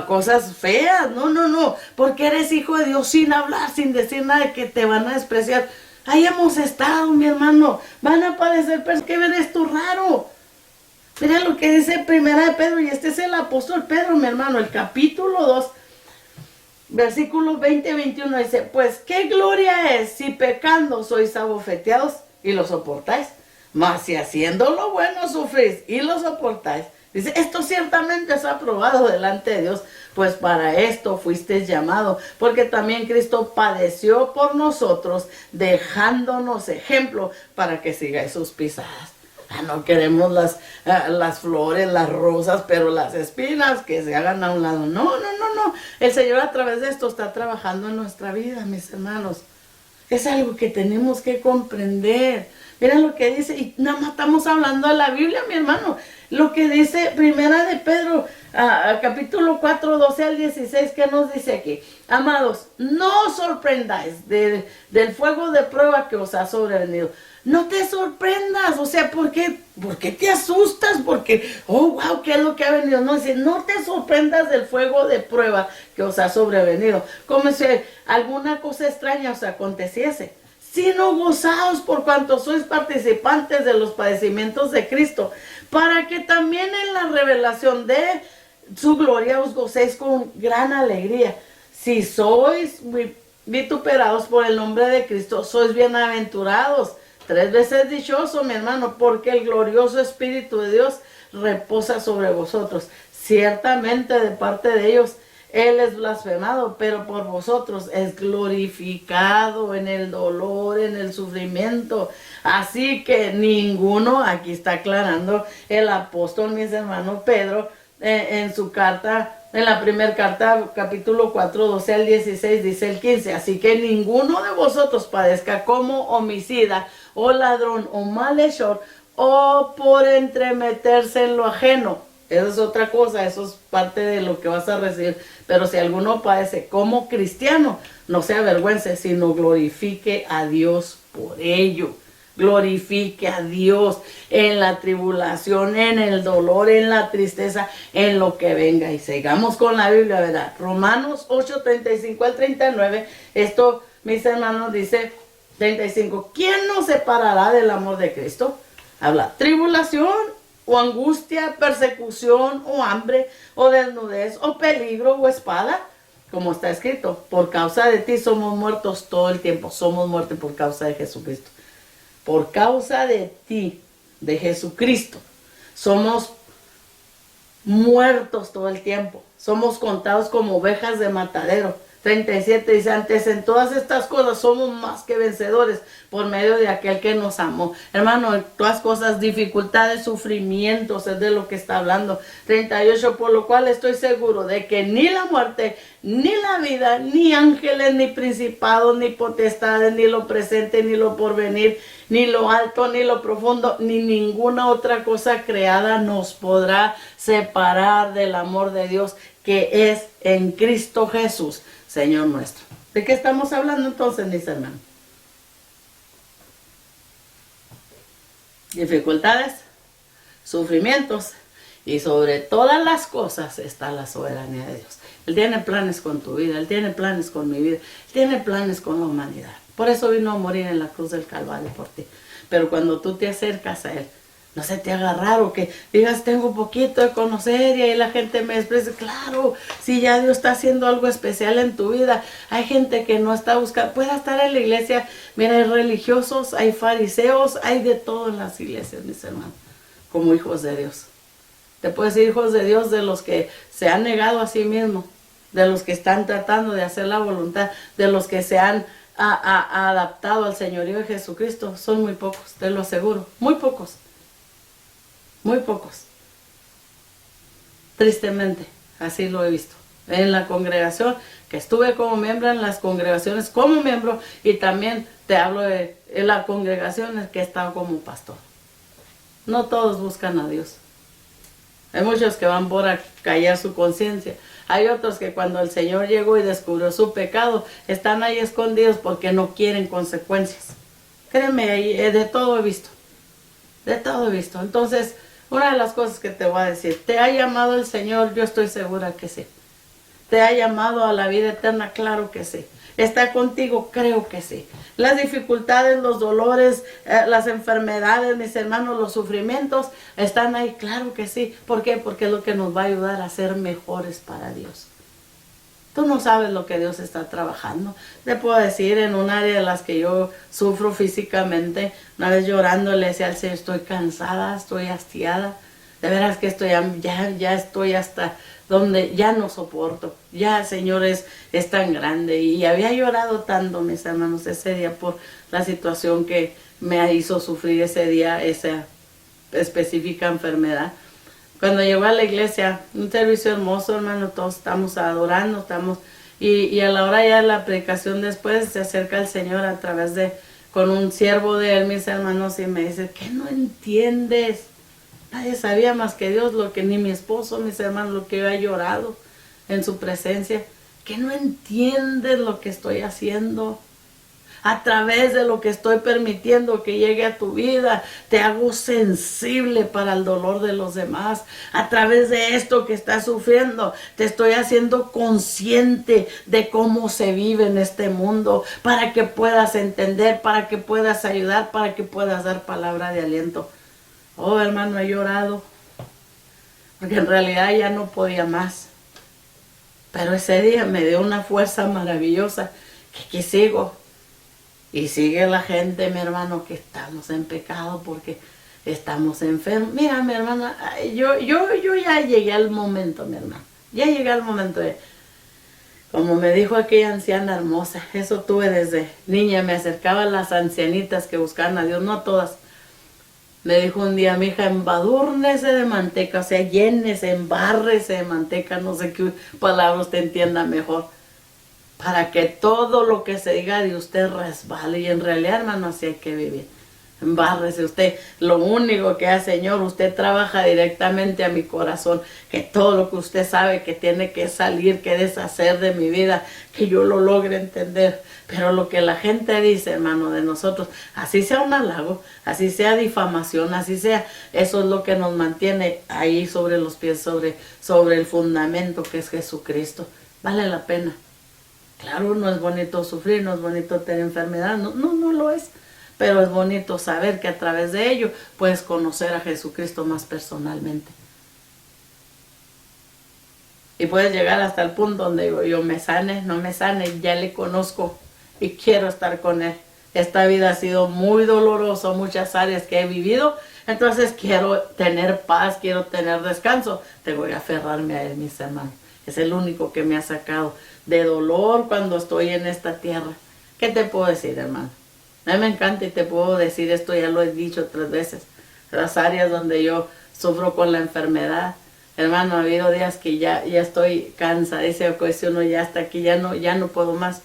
cosas feas, no, no, no, porque eres hijo de Dios sin hablar, sin decir nada, que te van a despreciar. Ahí hemos estado, mi hermano, van a padecer personas. ¿Qué ves tú raro? Mira lo que dice 1 Pedro, y este es el apóstol Pedro, mi hermano, el capítulo 2. Versículos 20 y 21 dice, pues qué gloria es si pecando sois abofeteados y lo soportáis, mas si haciendo lo bueno sufrís y lo soportáis. Dice, esto ciertamente es aprobado delante de Dios, pues para esto fuisteis llamados, porque también Cristo padeció por nosotros, dejándonos ejemplo para que sigáis sus pisadas. No queremos las flores, las rosas, pero las espinas que se hagan a un lado. No, no, no, no. El Señor a través de esto está trabajando en nuestra vida, mis hermanos. Es algo que tenemos que comprender. Miren lo que dice, y nada más estamos hablando de la Biblia, mi hermano. Lo que dice 1 de Pedro, capítulo 4, 12 al 16, ¿qué nos dice aquí? Amados, no os sorprendáis del fuego de prueba que os ha sobrevenido. No te sorprendas, o sea, ¿por qué te asustas? Porque, oh, wow, ¿qué es lo que ha venido? No, dice, no te sorprendas del fuego de prueba que os ha sobrevenido, como si alguna cosa extraña os aconteciese, sino gozaos por cuanto sois participantes de los padecimientos de Cristo, para que también en la revelación de su gloria os gocéis con gran alegría. Si sois vituperados por el nombre de Cristo, sois bienaventurados. 3 veces dichoso, mi hermano, porque el glorioso Espíritu de Dios reposa sobre vosotros. Ciertamente de parte de ellos Él es blasfemado, pero por vosotros es glorificado en el dolor, en el sufrimiento. Así que ninguno, aquí está aclarando el apóstol, mis hermanos, Pedro, en su carta, en la primera carta, capítulo 4, 12 al 16, dice el 15. Así que ninguno de vosotros padezca como homicida, o ladrón, o malhechor, o por entremeterse en lo ajeno. Eso es otra cosa, eso es parte de lo que vas a recibir. Pero si alguno padece como cristiano, no se avergüence, sino glorifique a Dios por ello. Glorifique a Dios en la tribulación, en el dolor, en la tristeza, en lo que venga. Y sigamos con la Biblia, ¿verdad? Romanos 8, 35 al 39. Esto, mis hermanos, dice 35. ¿Quién nos separará del amor de Cristo? Habla tribulación, o angustia, persecución, o hambre, o desnudez, o peligro, o espada. como está escrito, por causa de ti somos muertos todo el tiempo, somos muertos por causa de Jesucristo. Por causa de ti, de Jesucristo, somos muertos todo el tiempo, somos contados como ovejas de matadero. 37 dice, antes en todas estas cosas somos más que vencedores por medio de aquel que nos amó. Hermano, en todas cosas, dificultades, sufrimientos, es de lo que está hablando. 38, por lo cual estoy seguro de que ni la muerte, ni la vida, ni ángeles, ni principados, ni potestades, ni lo presente, ni lo porvenir, ni lo alto, ni lo profundo, ni ninguna otra cosa creada nos podrá separar del amor de Dios que es en Cristo Jesús, Señor nuestro. ¿De qué estamos hablando entonces, mis hermanos? Dificultades, sufrimientos, y sobre todas las cosas está la soberanía de Dios. Él tiene planes con tu vida, Él tiene planes con mi vida, Él tiene planes con la humanidad. Por eso vino a morir en la cruz del Calvario por ti. Pero cuando tú te acercas a Él, no se te haga raro que digas, tengo poquito de conocer y ahí la gente me expresa. Claro, si ya Dios está haciendo algo especial en tu vida. Hay gente que no está buscando, puede estar en la iglesia. Mira, hay religiosos, hay fariseos, hay de todo en las iglesias, mis hermanos, como hijos de Dios. Te puedes decir hijos de Dios de los que se han negado a sí mismos, de los que están tratando de hacer la voluntad, de los que se han adaptado al señorío de Jesucristo. Son muy pocos, te lo aseguro, muy pocos. Muy pocos. Tristemente, así lo he visto. En la congregación, que estuve como miembro en las congregaciones como miembro, y también te hablo de en las congregaciones que he estado como pastor. No todos buscan a Dios. Hay muchos que van por a callar su conciencia. Hay otros que cuando el Señor llegó y descubrió su pecado, están ahí escondidos porque no quieren consecuencias. Créeme, de todo he visto. De todo he visto. Entonces, una de las cosas que te voy a decir, ¿te ha llamado el Señor? Yo estoy segura que sí. ¿Te ha llamado a la vida eterna? Claro que sí. ¿Está contigo? Creo que sí. Las dificultades, los dolores, las enfermedades, mis hermanos, los sufrimientos, ¿están ahí? Claro que sí. ¿Por qué? Porque es lo que nos va a ayudar a ser mejores para Dios. Tú no sabes lo que Dios está trabajando. Te puedo decir, en un área de las que yo sufro físicamente, una vez llorando le decía al Señor, estoy cansada, estoy hastiada. De veras que estoy ya estoy hasta donde ya no soporto. Ya, Señor, es tan grande. Y había llorado tanto, mis hermanos, ese día por la situación que me hizo sufrir ese día, esa específica enfermedad. Cuando llegó a la iglesia, un servicio hermoso, hermano, todos estamos adorando, y a la hora ya de la predicación después se acerca el Señor a través con un siervo de Él, mis hermanos, y me dice, ¿qué no entiendes? Nadie sabía más que Dios, lo que ni mi esposo, mis hermanos, lo que yo he llorado en su presencia. ¿Qué no entiendes lo que estoy haciendo? A través de lo que estoy permitiendo que llegue a tu vida, te hago sensible para el dolor de los demás. A través de esto que estás sufriendo, te estoy haciendo consciente de cómo se vive en este mundo, para que puedas entender, para que puedas ayudar, para que puedas dar palabra de aliento. Oh, hermano, he llorado, porque en realidad ya no podía más. Pero ese día me dio una fuerza maravillosa, que aquí sigo. Y sigue la gente, mi hermano, que estamos en pecado porque estamos enfermos. Mira, mi hermana, yo ya llegué al momento, mi hermano. Ya llegué al momento de, como me dijo aquella anciana hermosa, eso tuve desde niña, me acercaba a las ancianitas que buscaban a Dios, no todas. Me dijo un día, mi hija, embadúrnese de manteca, o sea, llénese, embárrese de manteca, no sé qué palabra usted entienda mejor, para que todo lo que se diga de usted resbale. Y en realidad, hermano, así hay que vivir. Embárrese usted. Lo único que hace, Señor, usted trabaja directamente a mi corazón. Que todo lo que usted sabe que tiene que salir, que deshacer de mi vida, que yo lo logre entender. Pero lo que la gente dice, hermano, de nosotros, así sea un halago, así sea difamación, así sea, eso es lo que nos mantiene ahí sobre los pies, sobre el fundamento que es Jesucristo. Vale la pena. Claro, no es bonito sufrir, no es bonito tener enfermedad, no lo es. Pero es bonito saber que a través de ello puedes conocer a Jesucristo más personalmente. Y puede llegar hasta el punto donde digo, yo me sane, no me sane, ya le conozco y quiero estar con Él. Esta vida ha sido muy dolorosa, muchas áreas que he vivido, entonces quiero tener paz, quiero tener descanso. Tengo que aferrarme a Él, mis hermanos. Es el único que me ha sacado de dolor cuando estoy en esta tierra. ¿Qué te puedo decir, hermano? A mí me encanta y te puedo decir esto, ya lo he dicho 3 veces. Las áreas donde yo sufro con la enfermedad, hermano, ha habido días que ya estoy cansada, dice uno ya hasta aquí, ya no puedo más.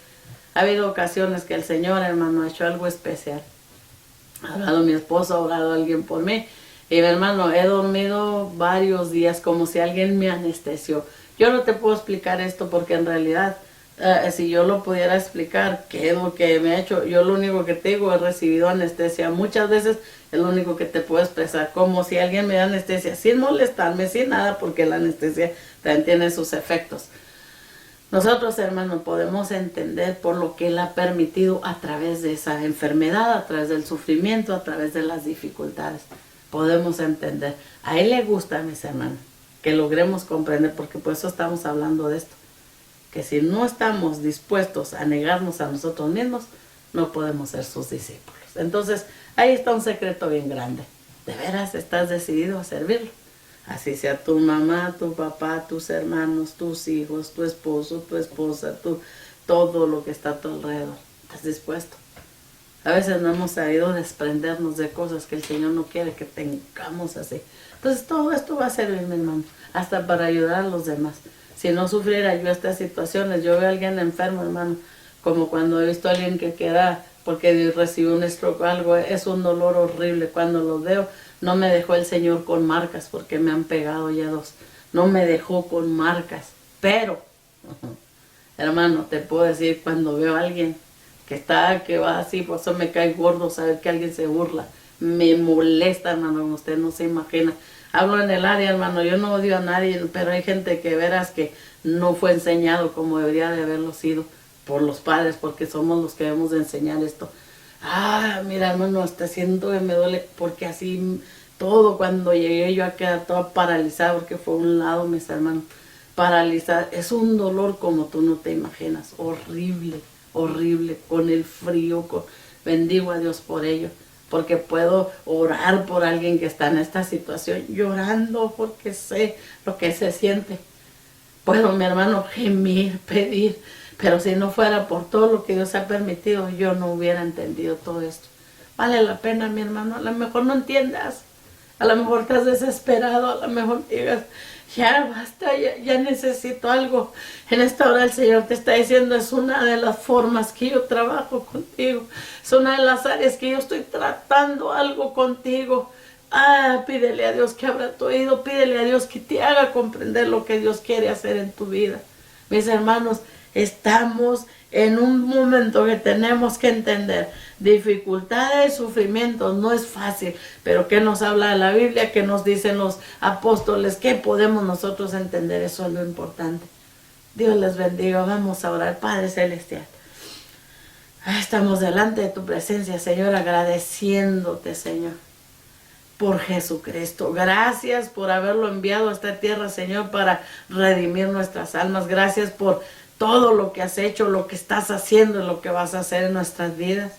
Ha habido ocasiones que el Señor, hermano, ha hecho algo especial. Ha orado mi esposo, ha orado alguien por mí. Y mi hermano, he dormido varios días como si alguien me anestesió. Yo no te puedo explicar esto porque en realidad, si yo lo pudiera explicar, qué es lo que me ha hecho, yo lo único que te digo, he recibido anestesia. Muchas veces es lo único que te puedo expresar, como si alguien me da anestesia, sin molestarme, sin nada, porque la anestesia también tiene sus efectos. Nosotros, hermanos, podemos entender por lo que Él ha permitido a través de esa enfermedad, a través del sufrimiento, a través de las dificultades. Podemos entender. A Él le gusta, mis hermanos, que logremos comprender, porque por eso estamos hablando de esto. Que si no estamos dispuestos a negarnos a nosotros mismos, no podemos ser sus discípulos. Entonces, ahí está un secreto bien grande. ¿De veras estás decidido a servirlo? Así sea tu mamá, tu papá, tus hermanos, tus hijos, tu esposo, tu esposa, todo lo que está a tu alrededor. ¿Estás dispuesto? A veces no hemos sabido desprendernos de cosas que el Señor no quiere que tengamos así. Entonces todo esto va a servir, mi hermano, hasta para ayudar a los demás. Si no sufriera yo estas situaciones, yo veo a alguien enfermo, hermano, como cuando he visto a alguien que queda porque recibió un stroke o algo, es un dolor horrible. Cuando los veo, no me dejó el Señor con marcas, porque me han pegado ya 2. No me dejó con marcas, pero, hermano, te puedo decir, cuando veo a alguien que va así, por eso me cae gordo saber que alguien se burla. Me molesta, hermano, usted no se imagina. Hablo en el área, hermano, yo no odio a nadie, pero hay gente que verás que no fue enseñado como debería de haberlo sido por los padres, porque somos los que debemos de enseñar esto. Mira, hermano, hasta siento que me duele, porque así todo, cuando llegué yo a quedar toda paralizada, porque fue un lado, mis hermanos, paralizada. Es un dolor como tú no te imaginas, horrible, horrible, con el frío, bendigo a Dios por ello, porque puedo orar por alguien que está en esta situación, llorando porque sé lo que se siente. Puedo, mi hermano, gemir, pedir, pero si no fuera por todo lo que Dios ha permitido, yo no hubiera entendido todo esto. Vale la pena, mi hermano, a lo mejor no entiendas, a lo mejor estás desesperado, a lo mejor digas, ya basta, ya necesito algo. En esta hora el Señor te está diciendo, es una de las formas que yo trabajo contigo, es una de las áreas que yo estoy tratando algo contigo. Pídele a Dios que abra tu oído, pídele a Dios que te haga comprender lo que Dios quiere hacer en tu vida. Mis hermanos, estamos en un momento que tenemos que entender dificultades, sufrimientos, no es fácil, pero ¿qué nos habla la Biblia? ¿Qué nos dicen los apóstoles? ¿Qué podemos nosotros entender? Eso es lo importante. Dios les bendiga. Vamos a orar. Padre Celestial, estamos delante de tu presencia, Señor, agradeciéndote, Señor, por Jesucristo. Gracias por haberlo enviado a esta tierra, Señor, para redimir nuestras almas. Gracias por todo lo que has hecho, lo que estás haciendo y lo que vas a hacer en nuestras vidas.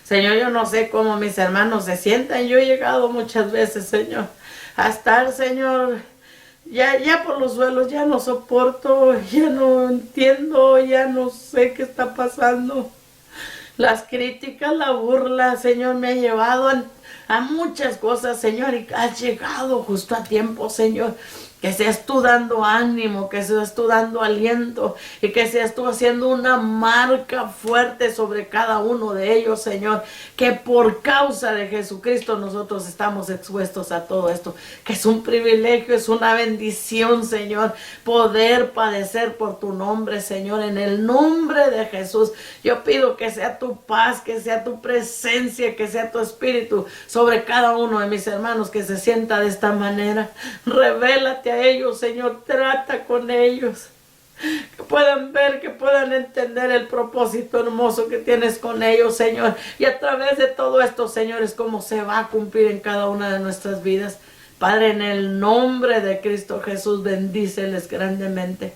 Señor, yo no sé cómo mis hermanos se sientan. Yo he llegado muchas veces, Señor, a estar, Señor, ya por los suelos, ya no soporto, ya no entiendo, ya no sé qué está pasando. Las críticas, la burla, Señor, me ha llevado a muchas cosas, Señor, y has llegado justo a tiempo, Señor. Que seas tú dando ánimo, que seas tú dando aliento y que seas tú haciendo una marca fuerte sobre cada uno de ellos, Señor. Que por causa de Jesucristo nosotros estamos expuestos a todo esto. Que es un privilegio, es una bendición, Señor, poder padecer por tu nombre, Señor. En el nombre de Jesús, yo pido que sea tu paz, que sea tu presencia, que sea tu espíritu sobre cada uno de mis hermanos que se sienta de esta manera. Revélate a ellos, Señor, trata con ellos, que puedan ver, que puedan entender el propósito hermoso que tienes con ellos, Señor, y a través de todo esto, Señor, es como se va a cumplir en cada una de nuestras vidas. Padre, en el nombre de Cristo Jesús, bendíceles grandemente.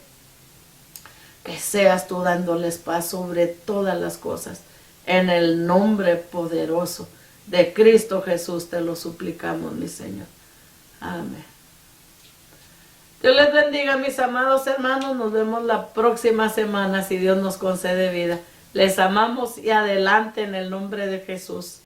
que seas tú dándoles paz sobre todas las cosas. En el nombre poderoso de Cristo Jesús te lo suplicamos, mi Señor. Amén. Dios les bendiga, mis amados hermanos. Nos vemos la próxima semana, si Dios nos concede vida. Les amamos y adelante en el nombre de Jesús.